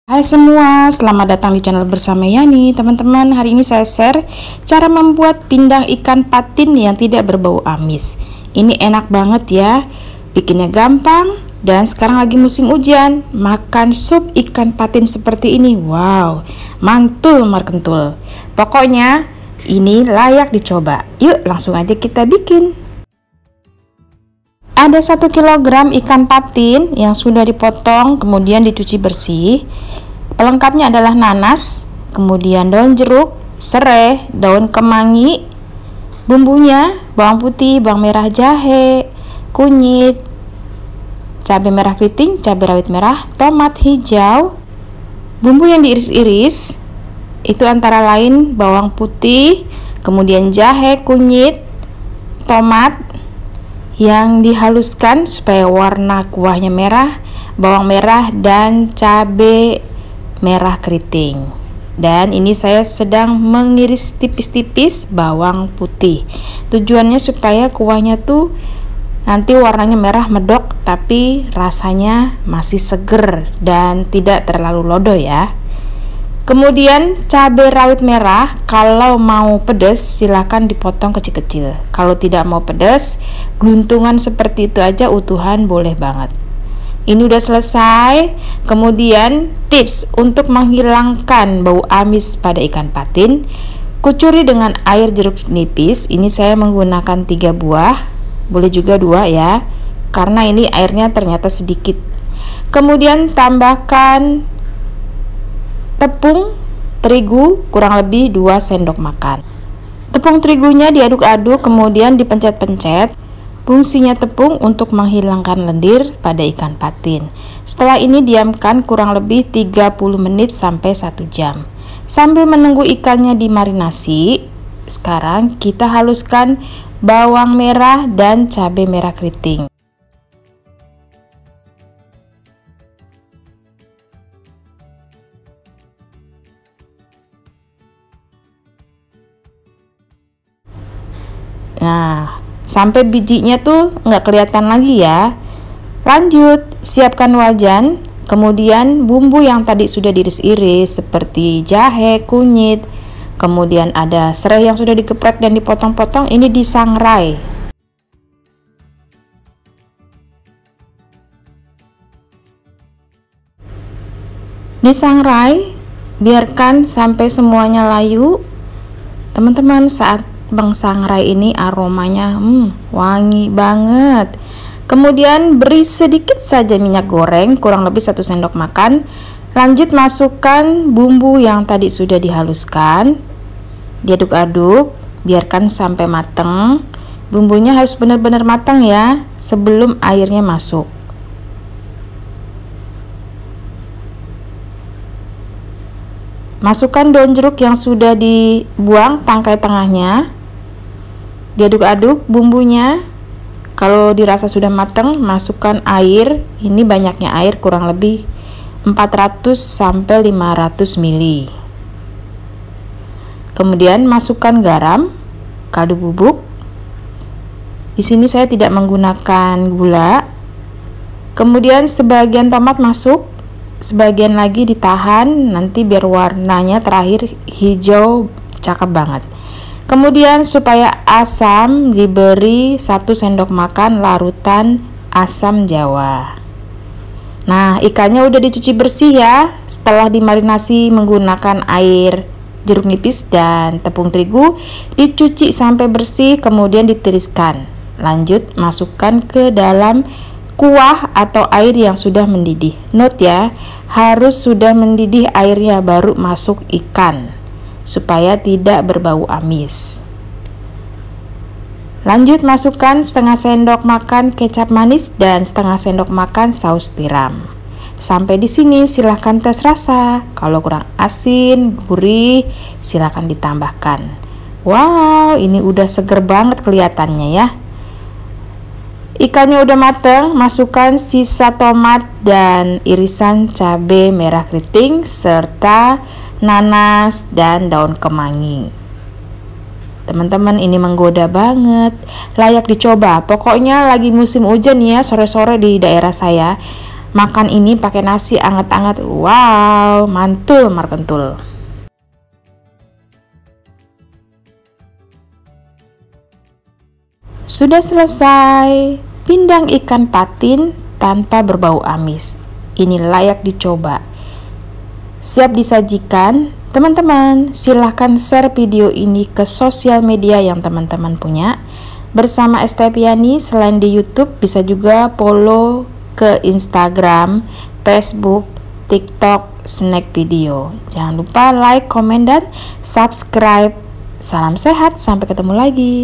Hai semua, selamat datang di channel bersama Yani. Teman-teman, hari ini saya share cara membuat pindang ikan patin yang tidak berbau amis. Ini enak banget ya, bikinnya gampang. Dan sekarang lagi musim hujan, makan sup ikan patin seperti ini, wow, mantul markentul. Pokoknya ini layak dicoba. Yuk langsung aja kita bikin. Ada 1 kg ikan patin yang sudah dipotong kemudian dicuci bersih. Pelengkapnya adalah nanas, kemudian daun jeruk, serai, daun kemangi. Bumbunya bawang putih, bawang merah, jahe, kunyit, cabai merah keriting, cabai rawit merah, tomat hijau. Bumbu yang diiris-iris itu antara lain bawang putih, kemudian jahe, kunyit, tomat yang dihaluskan supaya warna kuahnya merah, bawang merah dan cabai merah keriting. Dan ini saya sedang mengiris tipis-tipis bawang putih. Tujuannya supaya kuahnya tuh nanti warnanya merah medok tapi rasanya masih seger dan tidak terlalu lodo ya. Kemudian cabai rawit merah, kalau mau pedas silahkan dipotong kecil-kecil. Kalau tidak mau pedas, geluntungan seperti itu aja utuhan boleh banget. Ini udah selesai. Kemudian tips untuk menghilangkan bau amis pada ikan patin, kucuri dengan air jeruk nipis. Ini saya menggunakan 3 buah, boleh juga 2 ya, karena ini airnya ternyata sedikit. Kemudian tambahkan tepung terigu kurang lebih 2 sendok makan. Tepung terigunya diaduk-aduk kemudian dipencet-pencet. Fungsinya tepung untuk menghilangkan lendir pada ikan patin. Setelah ini diamkan kurang lebih 30 menit sampai 1 jam. Sambil menunggu ikannya dimarinasi, sekarang kita haluskan bawang merah dan cabai merah keriting. Nah, sampai bijinya tuh nggak kelihatan lagi ya. Lanjut, siapkan wajan. Kemudian bumbu yang tadi sudah diiris-iris seperti jahe, kunyit, kemudian ada serai yang sudah dikeprek dan dipotong-potong, ini disangrai. Disangrai, biarkan sampai semuanya layu. Teman-teman, saat mengsangrai ini aromanya wangi banget. Kemudian beri sedikit saja minyak goreng, kurang lebih 1 sendok makan. Lanjut masukkan bumbu yang tadi sudah dihaluskan. Diaduk-aduk, biarkan sampai matang. Bumbunya harus benar-benar matang ya, sebelum airnya masuk. Masukkan daun jeruk yang sudah dibuang tangkai tengahnya. Diaduk-aduk bumbunya. Kalau dirasa sudah matang, masukkan air. Ini banyaknya air, kurang lebih 400 sampai 500 ml. Kemudian masukkan garam, kaldu bubuk. Di sini saya tidak menggunakan gula. Kemudian sebagian tomat masuk, sebagian lagi ditahan nanti biar warnanya terakhir hijau cakep banget. Kemudian supaya asam diberi 1 sendok makan larutan asam jawa. Nah, ikannya udah dicuci bersih ya. Setelah dimarinasi menggunakan air jeruk nipis dan tepung terigu, dicuci sampai bersih kemudian ditiriskan. Lanjut masukkan ke dalam kuah atau air yang sudah mendidih. Note ya, harus sudah mendidih airnya baru masuk ikan supaya tidak berbau amis. Lanjut masukkan setengah sendok makan kecap manis dan setengah sendok makan saus tiram. Sampai di sini silahkan tes rasa. Kalau kurang asin, gurih, silahkan ditambahkan. Wow, ini udah seger banget kelihatannya ya. Ikannya udah mateng, masukkan sisa tomat dan irisan cabai merah keriting serta nanas dan daun kemangi. Teman-teman, ini menggoda banget, layak dicoba. Pokoknya lagi musim hujan ya, sore-sore di daerah saya Makan ini pakai nasi anget-anget. Wow, mantul markentul. Sudah selesai. Pindang ikan patin tanpa berbau amis. Ini layak dicoba. Siap disajikan. Teman-teman, silahkan share video ini ke sosial media yang teman-teman punya. Bersama Estepiani, selain di YouTube, bisa juga follow ke Instagram, Facebook, TikTok, Snack Video. Jangan lupa like, komen, dan subscribe. Salam sehat, sampai ketemu lagi.